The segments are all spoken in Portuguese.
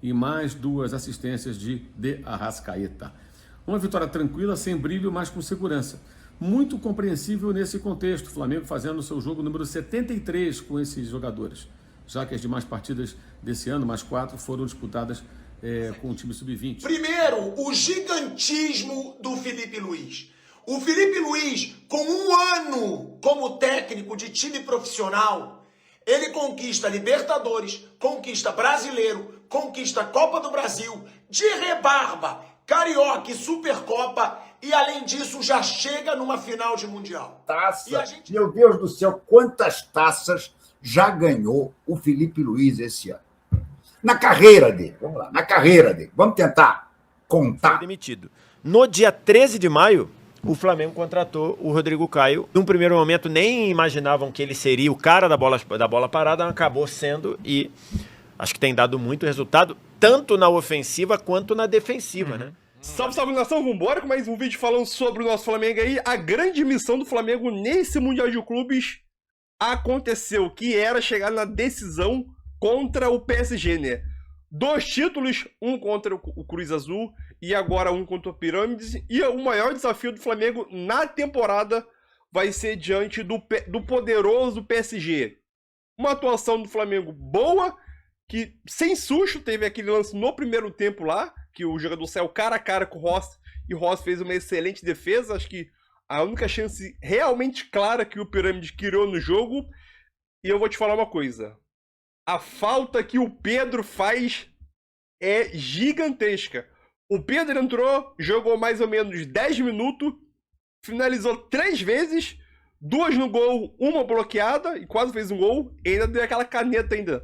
e mais 2 assistências de Arrascaeta. Uma vitória tranquila, sem brilho, mas com segurança. Muito compreensível nesse contexto, o Flamengo fazendo o seu jogo número 73 com esses jogadores, já que as demais partidas desse ano, mais 4, foram disputadas com o time sub-20. Primeiro, o gigantismo do Felipe Luiz. O Felipe Luiz, com 1 ano como técnico de time profissional, ele conquista Libertadores, conquista Brasileiro, conquista Copa do Brasil, de rebarba, Carioca e Supercopa, e além disso já chega numa final de Mundial. Taça. Meu Deus do céu, quantas taças já ganhou o Felipe Luiz esse ano? Na carreira dele, vamos lá, na carreira dele. Vamos tentar contar. Foi demitido. No dia 13 de maio, o Flamengo contratou o Rodrigo Caio. Num primeiro momento, nem imaginavam que ele seria o cara da bola parada, acabou sendo, e acho que tem dado muito resultado, tanto na ofensiva quanto na defensiva, né? Salve, salve, nação, vambora com mais um vídeo falando sobre o nosso Flamengo aí. A grande missão do Flamengo nesse Mundial de Clubes aconteceu, que era chegar na decisão contra o PSG, né? 2 títulos, um contra o Cruz Azul e agora um contra o Pirâmides. E o maior desafio do Flamengo na temporada vai ser diante do poderoso PSG. Uma atuação do Flamengo boa, que sem susto teve aquele lance no primeiro tempo lá, que o jogador saiu cara a cara com o Rossi, e o Rossi fez uma excelente defesa. Acho que a única chance realmente clara que o Pirâmide criou no jogo. E eu vou te falar uma coisa. A falta que o Pedro faz é gigantesca. O Pedro entrou, jogou mais ou menos 10 minutos, finalizou 3 vezes, 2 no gol, 1 bloqueada, e quase fez um gol, e ainda deu aquela caneta ainda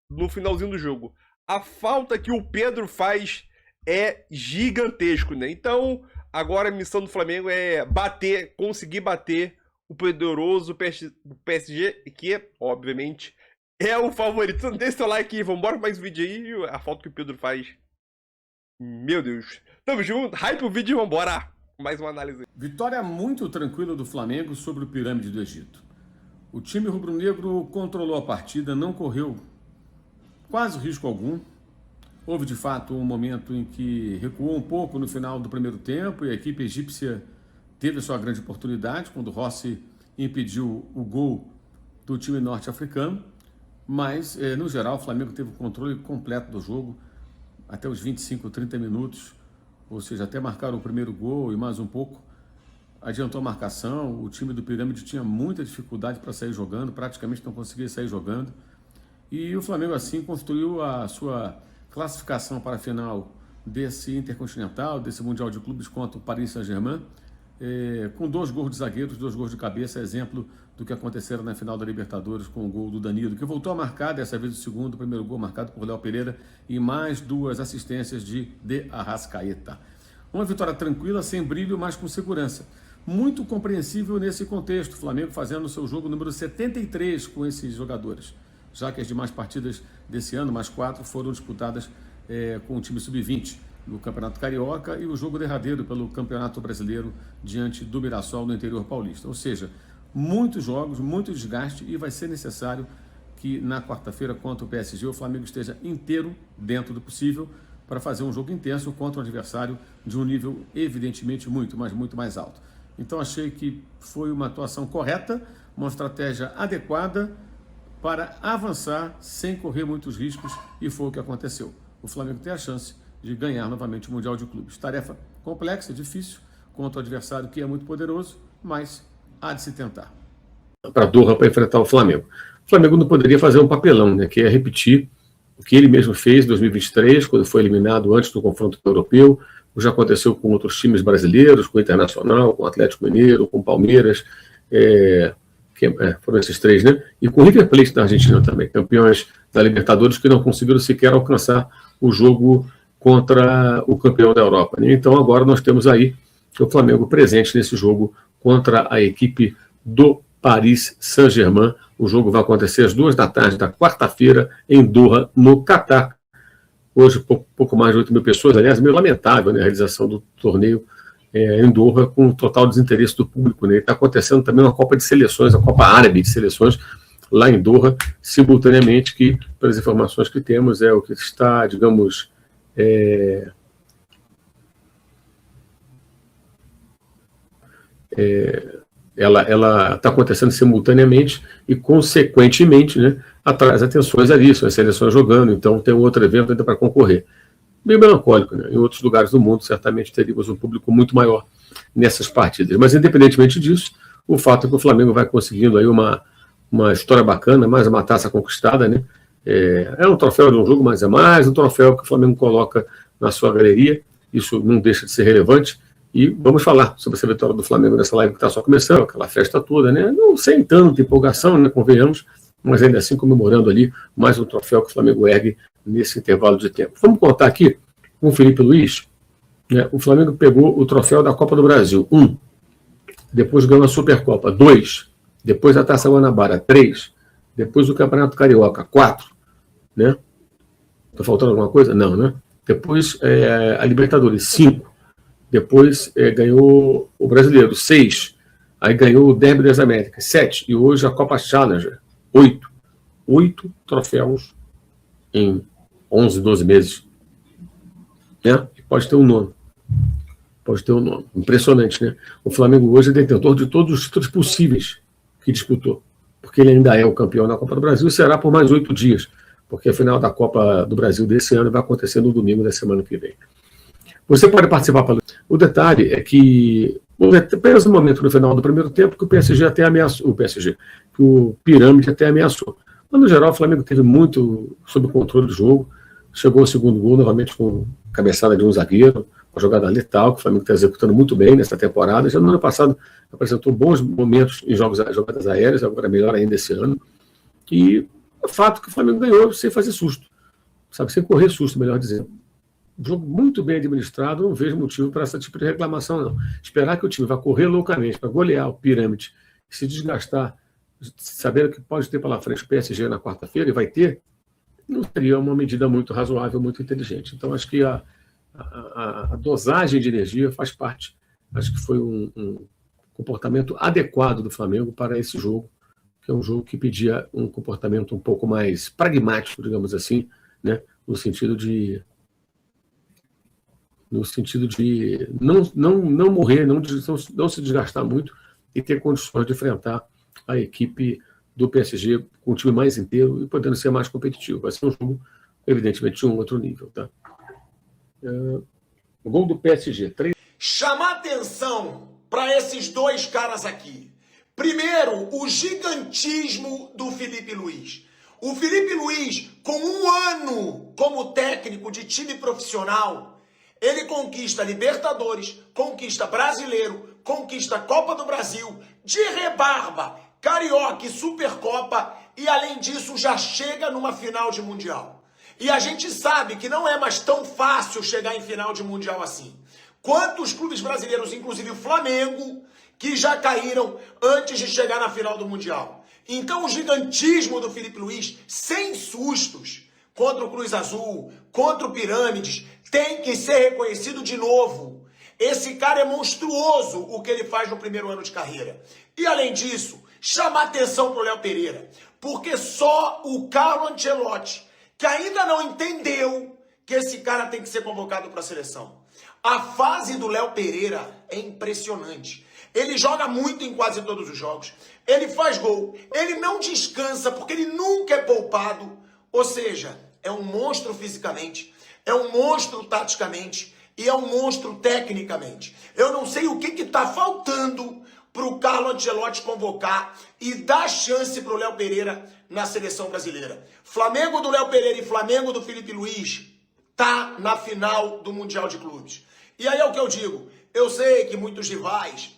no finalzinho do jogo. A falta que o Pedro faz é gigantesco, né? Então, agora a missão do Flamengo é conseguir bater o poderoso PSG, que, obviamente, é o favorito. Deixa seu like aí, vambora mais um vídeo aí. A falta que o Pedro faz. Meu Deus. Tamo junto, hype o vídeo e vambora. Mais uma análise. Vitória muito tranquila do Flamengo sobre o Pirâmide do Egito. O time rubro-negro controlou a partida, não correu quase risco algum. Houve, de fato, um momento em que recuou um pouco no final do primeiro tempo e a equipe egípcia teve a sua grande oportunidade quando o Rossi impediu o gol do time norte-africano. Mas, no geral, o Flamengo teve o controle completo do jogo até os 25, 30 minutos, ou seja, até marcar o primeiro gol e mais um pouco. Adiantou a marcação, o time do Pirâmide tinha muita dificuldade para sair jogando, praticamente não conseguia sair jogando. E o Flamengo, assim, construiu a sua classificação para a final desse Intercontinental, desse Mundial de Clubes contra o Paris Saint-Germain, com 2 gols de zagueiros, 2 gols de cabeça, exemplo do que aconteceram na final da Libertadores com o gol do Danilo, que voltou a marcar, dessa vez o primeiro gol marcado por Léo Pereira, e mais 2 assistências de Arrascaeta. Uma vitória tranquila, sem brilho, mas com segurança. Muito compreensível nesse contexto, o Flamengo fazendo o seu jogo número 73 com esses jogadores, já que as demais partidas desse ano, mais 4, foram disputadas com o time sub-20 no Campeonato Carioca e o jogo derradeiro pelo Campeonato Brasileiro diante do Mirassol no interior paulista. Ou seja, muitos jogos, muito desgaste, e vai ser necessário que na quarta-feira contra o PSG o Flamengo esteja inteiro, dentro do possível, para fazer um jogo intenso contra um adversário de um nível evidentemente muito mais alto. Então achei que foi uma atuação correta, uma estratégia adequada para avançar sem correr muitos riscos, e foi o que aconteceu. O Flamengo tem a chance de ganhar novamente o Mundial de Clubes. Tarefa complexa, difícil, contra o adversário que é muito poderoso, mas há de se tentar. Para Doha, para enfrentar o Flamengo. O Flamengo não poderia fazer um papelão, né, que é repetir o que ele mesmo fez em 2023, quando foi eliminado antes do confronto europeu. Já aconteceu com outros times brasileiros, com o Internacional, com o Atlético Mineiro, com o Palmeiras, foram esses 3, né? E com o River Plate da Argentina também, campeões da Libertadores que não conseguiram sequer alcançar o jogo contra o campeão da Europa, né? Então agora nós temos aí o Flamengo presente nesse jogo contra a equipe do Paris Saint-Germain. O jogo vai acontecer às 2 da tarde da quarta-feira em Doha, no Catar. Hoje, pouco mais de 8 mil pessoas, aliás, meio lamentável, né, a realização do torneio em Doha, com total desinteresse do público, né? Está acontecendo também uma Copa de Seleções, a Copa Árabe de Seleções, lá em Doha, simultaneamente, que, pelas informações que temos, é o que está, digamos, ela está acontecendo simultaneamente e, consequentemente, né, atrai as atenções ali, são as seleções jogando, então tem um outro evento ainda para concorrer. Bem melancólico, né? Em outros lugares do mundo, certamente teríamos um público muito maior nessas partidas. Mas, independentemente disso, o fato é que o Flamengo vai conseguindo aí uma história bacana, mais uma taça conquistada, né? É um troféu de um jogo, mas é mais um troféu que o Flamengo coloca na sua galeria. Isso não deixa de ser relevante. E vamos falar sobre essa vitória do Flamengo nessa live que está só começando, aquela festa toda, né? Não sem tanta empolgação, né? Convenhamos, mas ainda assim comemorando ali mais um troféu que o Flamengo ergue nesse intervalo de tempo. Vamos contar aqui com o Felipe Luiz. Né? O Flamengo pegou o troféu da Copa do Brasil, 1. Depois ganhou a Supercopa, 2. Depois a Taça Guanabara, 3. Depois o Campeonato Carioca, 4. Né? Está faltando alguma coisa? Não, né? Depois a Libertadores, 5. Depois ganhou o Brasileiro, 6. Aí ganhou o Derby das Américas, 7. E hoje a Copa Challenger, 8. 8 troféus em 11, 12 meses. Né? E pode ter um nono. Pode ter um nono. Impressionante, né? O Flamengo hoje é detentor de todos os títulos possíveis que disputou. Porque ele ainda é o campeão da Copa do Brasil e será por mais 8 dias. Porque a final da Copa do Brasil desse ano vai acontecer no domingo da semana que vem. Você pode participar. O detalhe é que, apenas no momento no final do primeiro tempo, que o PSG até ameaçou, que o Pirâmide até ameaçou. Mas, no geral, o Flamengo teve muito sob o controle do jogo. Chegou ao segundo gol, novamente com cabeçada de um zagueiro, uma jogada letal, que o Flamengo está executando muito bem nessa temporada. Já no ano passado apresentou bons momentos em jogadas aéreas, agora melhor ainda esse ano. E é fato que o Flamengo ganhou sem fazer susto. Sabe, sem correr susto, melhor dizendo. Um jogo muito bem administrado, não vejo motivo para esse tipo de reclamação, não. Esperar que o time vá correr loucamente para golear o Pirâmide e se desgastar, sabendo que pode ter pela frente o PSG na quarta-feira, e vai ter, não seria uma medida muito razoável, muito inteligente. Então, acho que a dosagem de energia faz parte. Acho que foi um comportamento adequado do Flamengo para esse jogo, que é um jogo que pedia um comportamento um pouco mais pragmático, digamos assim, né? no sentido de não morrer, não se desgastar muito e ter condições de enfrentar a equipe do PSG com um time mais inteiro e podendo ser mais competitivo. Vai ser um jogo, evidentemente, de um outro nível. Tá? O gol do PSG. 3... Chamar atenção para esses dois caras aqui. Primeiro, o gigantismo do Felipe Luiz. O Felipe Luiz, com um ano como técnico de time profissional, ele conquista Libertadores, conquista Brasileiro, conquista Copa do Brasil, de rebarba, Carioca e Supercopa, e além disso já chega numa final de Mundial. E a gente sabe que não é mais tão fácil chegar em final de Mundial assim. Quantos clubes brasileiros, inclusive o Flamengo, que já caíram antes de chegar na final do Mundial. Então o gigantismo do Felipe Luiz, sem sustos, contra o Cruz Azul, contra o Pirâmides, tem que ser reconhecido de novo. Esse cara é monstruoso, o que ele faz no primeiro ano de carreira. E além disso, chamar atenção para o Léo Pereira, porque só o Carlo Ancelotti, que ainda não entendeu que esse cara tem que ser convocado para a seleção. A fase do Léo Pereira é impressionante. Ele joga muito em quase todos os jogos. Ele faz gol. Ele não descansa porque ele nunca é poupado. Ou seja, é um monstro fisicamente, é um monstro taticamente e é um monstro tecnicamente. Eu não sei o que está faltando para o Carlo Ancelotti convocar e dar chance para o Léo Pereira na seleção brasileira. Flamengo do Léo Pereira e Flamengo do Felipe Luiz tá na final do Mundial de Clubes. E aí é o que eu digo. Eu sei que muitos rivais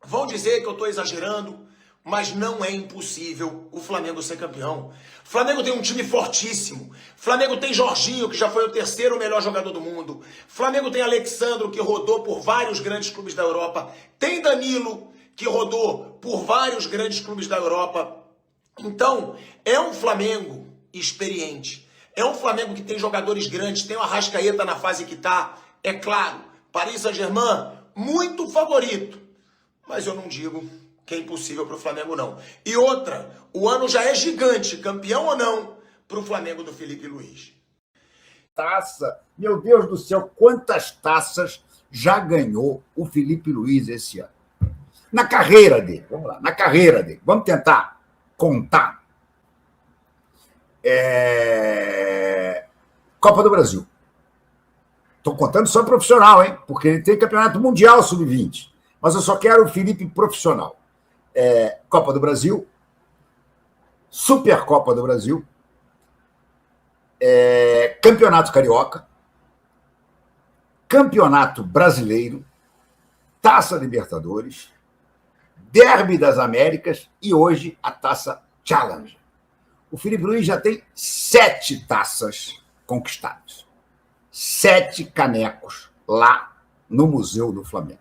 vão dizer que eu estou exagerando, mas não é impossível o Flamengo ser campeão. O Flamengo tem um time fortíssimo. O Flamengo tem Jorginho, que já foi o terceiro melhor jogador do mundo. O Flamengo tem Alexandro, que rodou por vários grandes clubes da Europa. Tem Danilo, que rodou por vários grandes clubes da Europa. Então, é um Flamengo experiente. É um Flamengo que tem jogadores grandes. Tem o Arrascaeta na fase que está. É claro, Paris Saint-Germain, muito favorito. Mas eu não digo que é impossível para o Flamengo não. E outra, o ano já é gigante, campeão ou não, para o Flamengo do Felipe Luiz. Taça, meu Deus do céu, quantas taças já ganhou o Felipe Luiz esse ano? Na carreira dele, vamos lá, na carreira dele, vamos tentar contar. Copa do Brasil. Estou contando só profissional, hein? Porque ele tem campeonato mundial sub-20. Mas eu só quero o Felipe profissional. Copa do Brasil, Supercopa do Brasil, Campeonato Carioca, Campeonato Brasileiro, Taça Libertadores, Derby das Américas e hoje a Taça Challenger. O Felipe Luiz já tem 7 taças conquistadas. 7 canecos lá no Museu do Flamengo.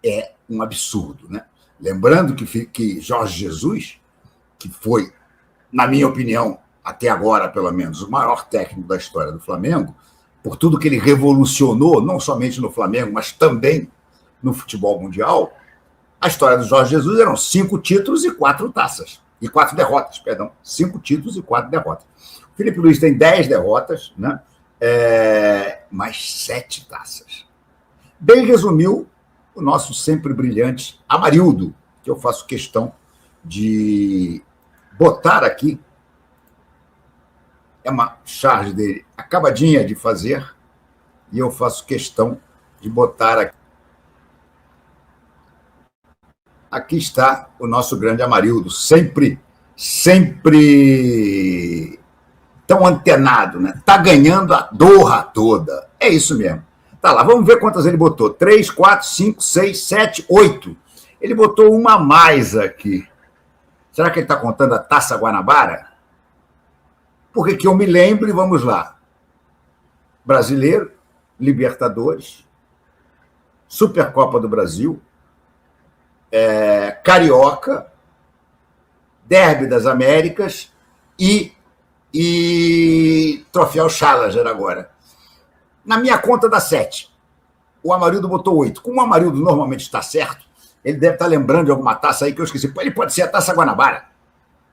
É um absurdo, né? Lembrando que Jorge Jesus, que foi, na minha opinião, até agora, pelo menos, o maior técnico da história do Flamengo, por tudo que ele revolucionou, não somente no Flamengo, mas também no futebol mundial, a história do Jorge Jesus eram 5 títulos e 4 taças. E 4 derrotas, perdão. 5 títulos e 4 derrotas. O Felipe Luiz tem 10 derrotas, né? Mais 7 taças. Bem resumiu o nosso sempre brilhante Amarildo, que eu faço questão de botar aqui. É uma charge dele acabadinha de fazer, e eu faço questão de botar aqui. Aqui está o nosso grande Amarildo, sempre tão antenado, né? Tá ganhando a Doha toda. É isso mesmo. Tá lá, vamos ver quantas ele botou. 3, 4, 5, 6, 7, 8. Ele botou uma a mais aqui. Será que ele está contando a Taça Guanabara? Porque que eu me lembre, vamos lá. Brasileiro, Libertadores, Supercopa do Brasil, Carioca, Derby das Américas e Troféu Challenger agora. Na minha conta dá 7. O Amarildo botou 8. Como o Amarildo normalmente está certo, ele deve estar lembrando de alguma taça aí que eu esqueci. Ele pode ser a Taça Guanabara,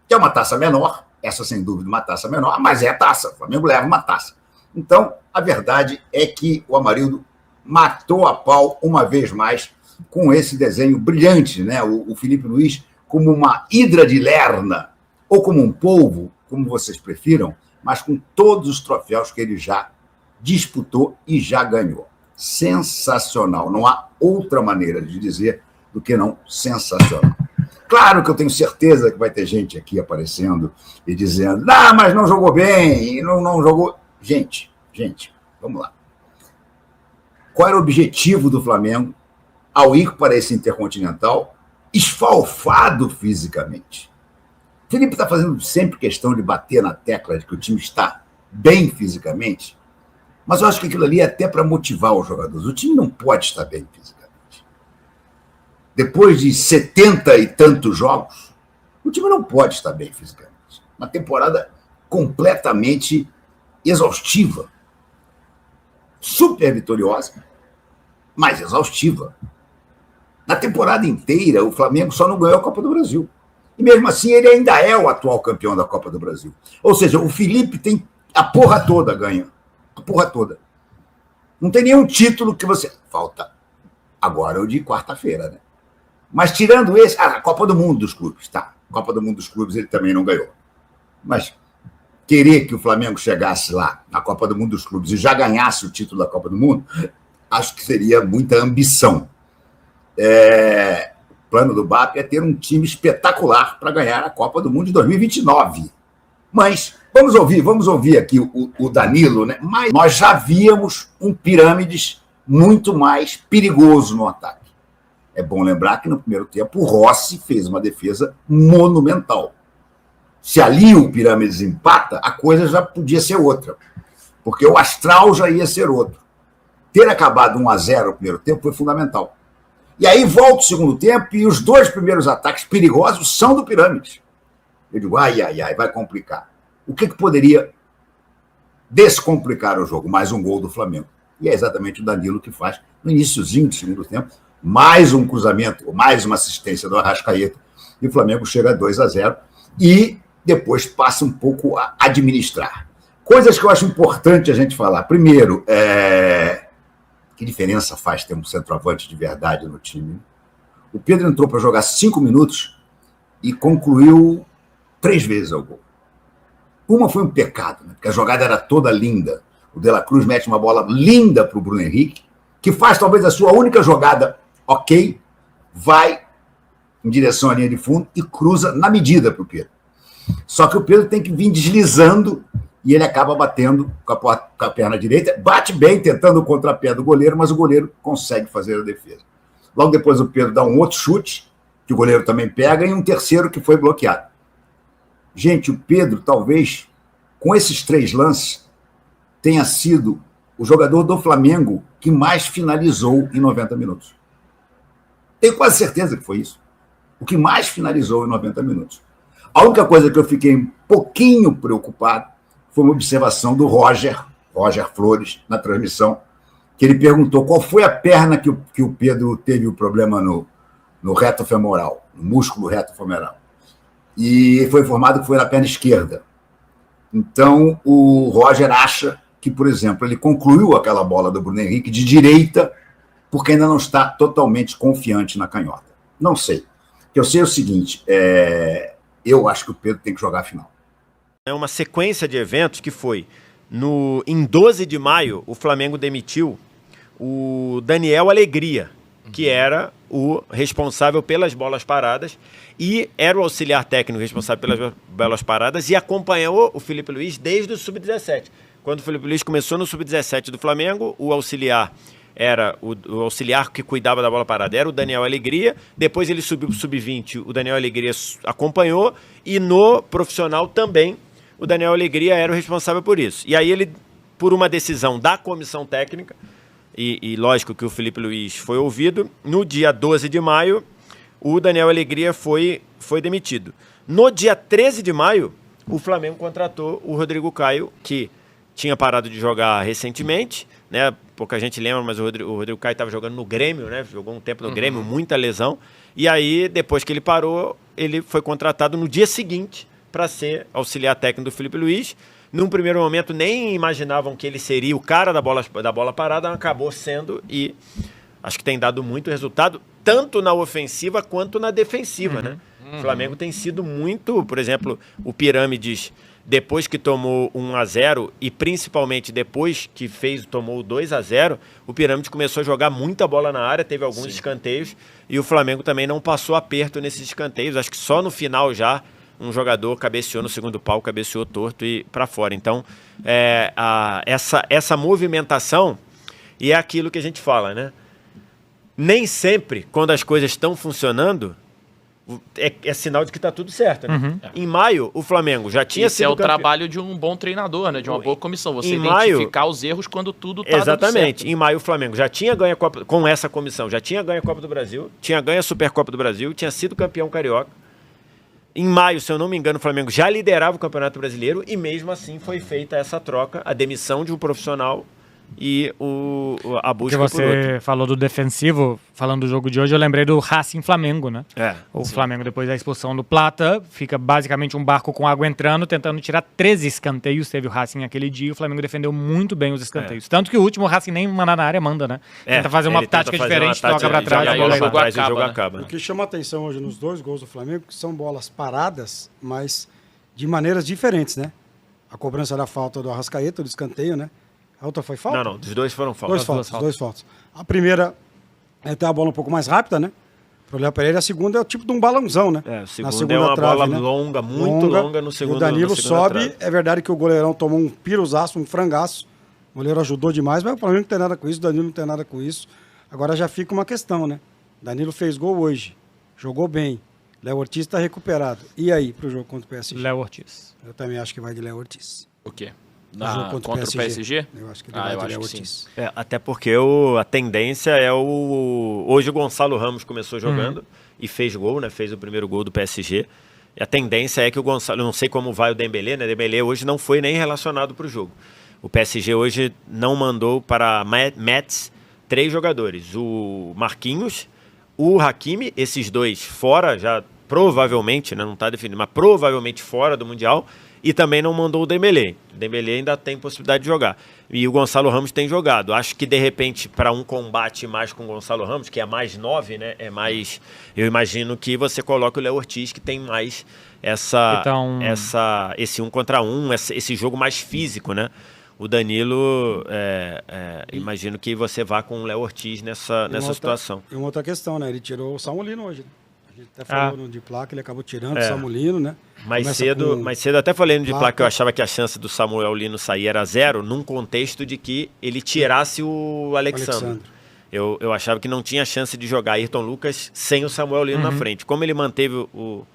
que é uma taça menor, essa sem dúvida uma taça menor, mas é a taça, o Flamengo leva uma taça. Então, a verdade é que o Amarildo matou a pau uma vez mais com esse desenho brilhante, né? O Felipe Luiz como uma hidra de Lerna, ou como um polvo, como vocês prefiram, mas com todos os troféus que ele já disputou e já ganhou. Sensacional, não há outra maneira de dizer do que não sensacional. Claro que eu tenho certeza que vai ter gente aqui aparecendo e dizendo, mas não jogou bem, e não jogou... Gente, vamos lá. Qual era o objetivo do Flamengo ao ir para esse Intercontinental esfalfado fisicamente? Felipe está fazendo sempre questão de bater na tecla de que o time está bem fisicamente, mas eu acho que aquilo ali é até para motivar os jogadores. O time não pode estar bem fisicamente. Depois de 70 e tantos jogos, o time não pode estar bem fisicamente. Uma temporada completamente exaustiva. Super vitoriosa, mas exaustiva. Na temporada inteira, o Flamengo só não ganhou a Copa do Brasil. E mesmo assim, ele ainda é o atual campeão da Copa do Brasil. Ou seja, o Felipe tem a porra toda ganha. A porra toda. Não tem nenhum título que você... Falta agora o de quarta-feira, né? Mas tirando esse... a Copa do Mundo dos Clubes, tá. Copa do Mundo dos Clubes ele também não ganhou. Mas querer que o Flamengo chegasse lá na Copa do Mundo dos Clubes e já ganhasse o título da Copa do Mundo, acho que seria muita ambição. O plano do BAP é ter um time espetacular para ganhar a Copa do Mundo de 2029. Mas vamos ouvir aqui o Danilo, né? Mas nós já víamos um Pirâmides muito mais perigoso no ataque. É bom lembrar que no primeiro tempo o Rossi fez uma defesa monumental. Se ali o Pirâmides empata, a coisa já podia ser outra, porque o astral já ia ser outro. Ter acabado 1-0 no primeiro tempo foi fundamental. E aí volta o segundo tempo e os 2 primeiros ataques perigosos são do Pirâmides. Eu digo, ai, vai complicar. O que poderia descomplicar o jogo? Mais um gol do Flamengo. E é exatamente o Danilo que faz no iniciozinho do segundo tempo, mais um cruzamento, mais uma assistência do Arrascaeta, e o Flamengo chega a 2-0 e depois passa um pouco a administrar. Coisas que eu acho importante a gente falar. Primeiro, que diferença faz ter um centroavante de verdade no time? O Pedro entrou para jogar 5 minutos e concluiu 3 vezes ao gol. Uma foi um pecado, né? Porque a jogada era toda linda. O De La Cruz mete uma bola linda para o Bruno Henrique, que faz talvez a sua única jogada ok, vai em direção à linha de fundo e cruza na medida para o Pedro. Só que o Pedro tem que vir deslizando e ele acaba batendo com a perna direita, bate bem tentando o contrapé do goleiro, mas o goleiro consegue fazer a defesa. Logo depois o Pedro dá um outro chute, que o goleiro também pega, e um terceiro que foi bloqueado. Gente, o Pedro, talvez, com esses 3 lances, tenha sido o jogador do Flamengo que mais finalizou em 90 minutos. Tenho quase certeza que foi isso. O que mais finalizou em 90 minutos. A única coisa que eu fiquei um pouquinho preocupado foi uma observação do Roger Flores, na transmissão, que ele perguntou qual foi a perna que o Pedro teve o problema no reto femoral, no músculo reto femoral. E foi informado que foi na perna esquerda. Então, o Roger acha que, por exemplo, ele concluiu aquela bola do Bruno Henrique de direita porque ainda não está totalmente confiante na canhota. Não sei. O que eu sei é o seguinte, eu acho que o Pedro tem que jogar a final. É uma sequência de eventos que foi, em 12 de maio, o Flamengo demitiu o Daniel Alegria, que era o responsável pelas bolas paradas e era o auxiliar técnico responsável pelas bolas paradas e acompanhou o Felipe Luiz desde o Sub-17. Quando o Felipe Luiz começou no Sub-17 do Flamengo, o auxiliar era o auxiliar que cuidava da bola parada, era o Daniel Alegria. Depois ele subiu para o Sub-20, o Daniel Alegria acompanhou, e no profissional também o Daniel Alegria era o responsável por isso. E aí ele, por uma decisão da comissão técnica, e lógico que o Felipe Luiz foi ouvido, no dia 12 de maio, o Daniel Alegria foi demitido. No dia 13 de maio, o Flamengo contratou o Rodrigo Caio, que tinha parado de jogar recentemente, né? Pouca gente lembra, mas o Rodrigo Caio estava jogando no Grêmio, né? Jogou um tempo no Grêmio, muita lesão. E aí, depois que ele parou, ele foi contratado no dia seguinte para ser auxiliar técnico do Felipe Luiz. Num primeiro momento, nem imaginavam que ele seria o cara da bola parada, acabou sendo, e acho que tem dado muito resultado, tanto na ofensiva quanto na defensiva, né? O Flamengo tem sido muito, por exemplo, o Pirâmides, depois que tomou 1-0 e principalmente depois que tomou 2-0, o Pirâmides começou a jogar muita bola na área, teve alguns escanteios, e o Flamengo também não passou aperto nesses escanteios. Acho que só no final já um jogador cabeceou no segundo pau, cabeceou torto e para fora. Então, essa movimentação, e é aquilo que a gente fala, né? Nem sempre, quando as coisas estão funcionando, é sinal de que está tudo certo, né? Em maio, o Flamengo já tinha sido Esse é o trabalho de um bom treinador, né? De uma boa comissão. Você identificar os erros quando tudo está dando certo. Exatamente. Em maio, o Flamengo já tinha ganho a Copa, com essa comissão, já tinha ganho a Copa do Brasil, tinha ganho a Supercopa do Brasil, tinha sido campeão carioca. Em maio, se eu não me engano, o Flamengo já liderava o Campeonato Brasileiro e mesmo assim foi feita essa troca, a demissão de um profissional e a busca por outro. Você falou do defensivo, falando do jogo de hoje, eu lembrei do Racing Flamengo, né? O Flamengo, depois da expulsão do Plata, fica basicamente um barco com água entrando, tentando tirar 13 escanteios. Teve o Racing aquele dia e o Flamengo defendeu muito bem os escanteios. Tanto que o último, o Racing nem mandar na área manda, né? Tenta fazer uma tática diferente, toca pra trás e o jogo acaba. O que chama atenção hoje nos 2 gols do Flamengo, que são bolas paradas, mas de maneiras diferentes, né? A cobrança da falta do Arrascaeta, do escanteio, né? A outra foi falta? Não, os dois foram faltas. Dois faltas. A primeira tem a bola um pouco mais rápida, né? Pro Léo Pereira. A segunda é o tipo de um balãozão, né? A segunda é uma trave, bola, né? Longa, muito longa no segundo. E o Danilo sobe. Trave. É verdade que o goleirão tomou um piruzaço, um frangaço. O goleiro ajudou demais, mas o Flamengo não tem nada com isso, o Danilo não tem nada com isso. Agora já fica uma questão, né? Danilo fez gol hoje, jogou bem. Léo Ortiz está recuperado. E aí, pro jogo contra o PSG? Léo Ortiz. Eu também acho que vai de Léo Ortiz. O quê? Contra o PSG? Eu acho que ele vai de Léo Ortiz. Até porque a tendência é hoje o Gonçalo Ramos começou jogando e fez gol, né? Fez o primeiro gol do PSG. E a tendência é que o Gonçalo, não sei como vai o Dembélé, né? Dembélé hoje não foi nem relacionado para o jogo. O PSG hoje não mandou para Metz 3 jogadores. O Marquinhos, o Hakimi, esses dois fora, já provavelmente, né, não está definido, mas provavelmente fora do Mundial, e também não mandou o Dembélé. O Dembélé ainda tem possibilidade de jogar. E o Gonçalo Ramos tem jogado. Acho que, de repente, para um combate mais com o Gonçalo Ramos, que é mais 9, né? É mais. Eu imagino que você coloca o Léo Ortiz, que tem mais esse 1 contra 1, esse jogo mais físico, né? O Danilo, imagino que você vá com o Léo Ortiz nessa situação. E uma outra questão, né? Ele tirou o Samulino hoje, né? A gente até falou no de placa, ele acabou tirando o Samulino, né? Mais cedo, até falei no de placa que eu achava que a chance do Samuel Lino sair era 0, num contexto de que ele tirasse o Alexandre. Eu achava que não tinha chance de jogar Ayrton Lucas sem o Samuel Lino na frente. Como ele manteve o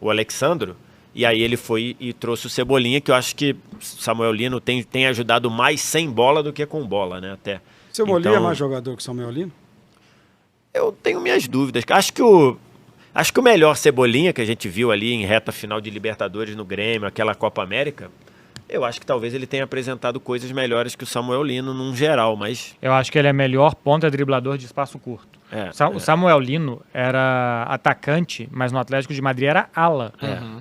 Alexandro, e aí ele foi e trouxe o Cebolinha, que eu acho que o Samuel Lino tem ajudado mais sem bola do que com bola, né? Até. Cebolinha é mais jogador que o Samuel Lino? Eu tenho minhas dúvidas. Acho que o melhor Cebolinha que a gente viu ali em reta final de Libertadores no Grêmio, aquela Copa América, eu acho que talvez ele tenha apresentado coisas melhores que o Samuel Lino num geral, mas... Eu acho que ele é melhor ponta driblador de espaço curto. O Samuel Lino era atacante, mas no Atlético de Madrid era ala.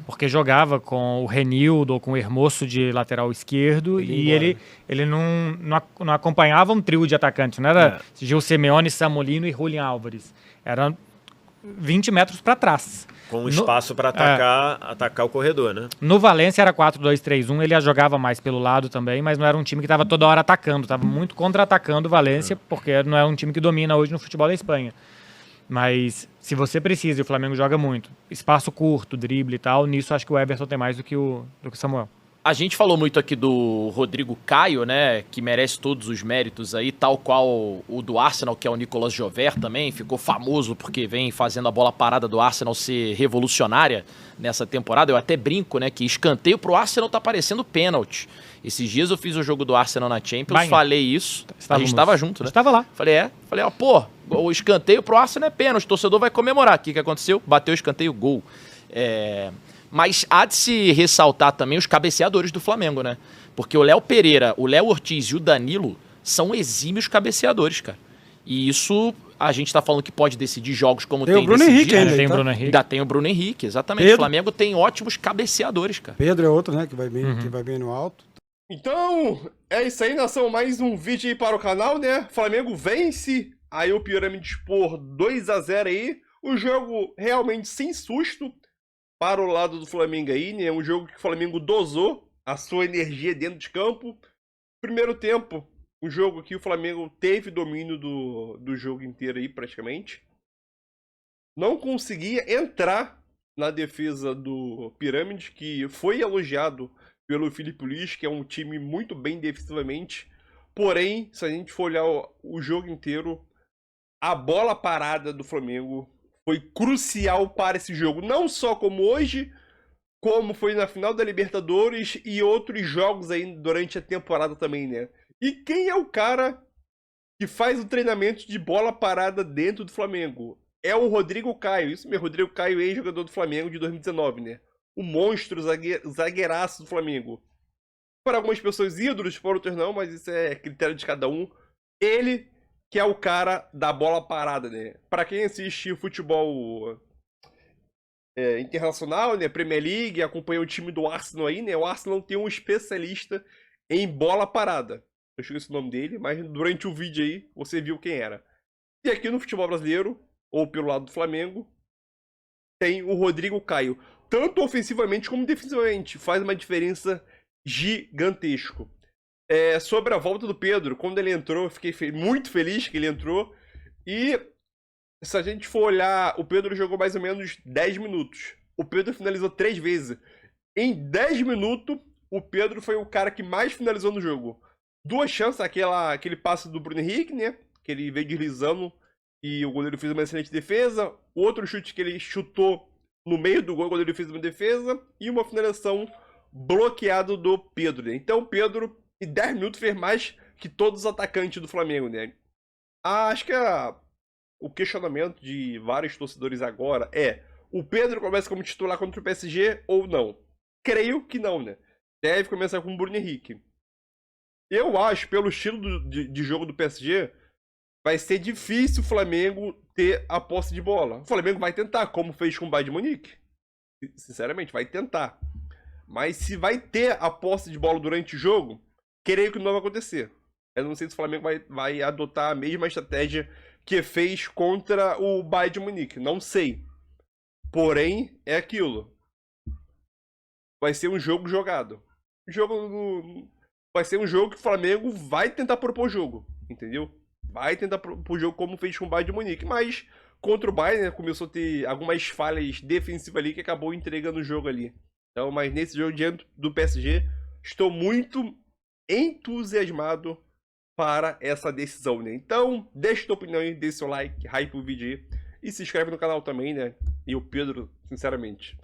Porque jogava com o Renildo ou com o Hermoso de lateral esquerdo ele não acompanhava um trio de atacantes. Não era Gil Simeone, Samulino e Julián Álvares. Era 20 metros para trás. Com espaço para atacar o corredor, né? No Valência era 4-2-3-1, ele jogava mais pelo lado também, mas não era um time que estava toda hora atacando, estava muito contra-atacando o Valência, porque não é um time que domina hoje no futebol da Espanha. Mas se você precisa, e o Flamengo joga muito, espaço curto, drible e tal, nisso acho que o Everton tem mais do que o Samuel. A gente falou muito aqui do Rodrigo Caio, né, que merece todos os méritos aí, tal qual o do Arsenal, que é o Nicolas Jover também, ficou famoso porque vem fazendo a bola parada do Arsenal ser revolucionária nessa temporada. Eu até brinco, né, que escanteio pro Arsenal tá parecendo pênalti. Esses dias eu fiz o jogo do Arsenal na Champions, falei isso, a gente estava junto, né? Estava lá. Falei, o escanteio pro Arsenal é pênalti, o torcedor vai comemorar. O que aconteceu? Bateu o escanteio, gol. Mas há de se ressaltar também os cabeceadores do Flamengo, né? Porque o Léo Pereira, o Léo Ortiz e o Danilo são exímios cabeceadores, cara. E isso a gente tá falando que pode decidir jogos como tem o Bruno Henrique ainda. Ainda tem o Bruno Henrique, exatamente. Pedro. O Flamengo tem ótimos cabeceadores, cara. Pedro é outro, né? Que vai bem no alto. Então, é isso aí, nação. Mais um vídeo aí para o canal, né? Flamengo vence aí o Pirâmides por 2-0 aí. O jogo realmente sem susto para o lado do Flamengo aí, né? Um jogo que o Flamengo dosou a sua energia dentro de campo. Primeiro tempo, um jogo que o Flamengo teve domínio do jogo inteiro aí, praticamente. Não conseguia entrar na defesa do Pirâmide, que foi elogiado pelo Filipe Luís, que é um time muito bem defensivamente. Porém, se a gente for olhar o jogo inteiro, a bola parada do Flamengo foi crucial para esse jogo. Não só como hoje, como foi na final da Libertadores e outros jogos aí durante a temporada também, né? E quem é o cara que faz o treinamento de bola parada dentro do Flamengo? É o Rodrigo Caio. Isso mesmo, Rodrigo Caio, ex-jogador do Flamengo de 2019, né? O monstro, zagueiraço do Flamengo. Para algumas pessoas ídolos, para outras não, mas isso é critério de cada um. Ele que é o cara da bola parada, né? Para quem assiste futebol internacional, né? Premier League, acompanha o time do Arsenal aí, né? O Arsenal tem um especialista em bola parada. Eu esqueci o nome dele, mas durante o vídeo aí você viu quem era. E aqui no futebol brasileiro, ou pelo lado do Flamengo, tem o Rodrigo Caio. Tanto ofensivamente como defensivamente. Faz uma diferença gigantesca. Sobre a volta do Pedro, quando ele entrou, eu fiquei muito feliz que ele entrou. E se a gente for olhar, o Pedro jogou mais ou menos 10 minutos. O Pedro finalizou 3 vezes. Em 10 minutos, o Pedro foi o cara que mais finalizou no jogo. 2 chances, aquele passe do Bruno Henrique, né? Que ele veio deslizando e o goleiro fez uma excelente defesa. O outro chute que ele chutou no meio do gol, o goleiro fez uma defesa. E uma finalização bloqueada do Pedro, né? Então o Pedro, em 10 minutos, fez mais que todos os atacantes do Flamengo, né? Acho que o questionamento de vários torcedores agora é: o Pedro começa como titular contra o PSG ou não? Creio que não, né? Deve começar com o Bruno Henrique. Eu acho, pelo estilo de jogo do PSG, vai ser difícil o Flamengo ter a posse de bola. O Flamengo vai tentar, como fez com o Bayern de Munique. Sinceramente, vai tentar. Mas se vai ter a posse de bola durante o jogo, creio que não vai acontecer. Eu não sei se o Flamengo vai adotar a mesma estratégia que fez contra o Bayern de Munique. Não sei. Porém, é aquilo. Vai ser um jogo jogado. Vai ser um jogo que o Flamengo vai tentar propor o jogo. Entendeu? Vai tentar propor o jogo como fez com o Bayern de Munique. Mas contra o Bayern, né, começou a ter algumas falhas defensivas ali que acabou entregando o jogo ali. Então, mas nesse jogo diante do PSG, estou muito entusiasmado para essa decisão, né? Então, deixa tua opinião aí, deixa seu like, hype o vídeo aí, e se inscreve no canal também, né? E o Pedro, sinceramente,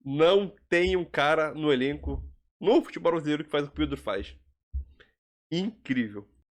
não tem um cara no elenco, no futebol brasileiro, que faz o que o Pedro faz. Incrível.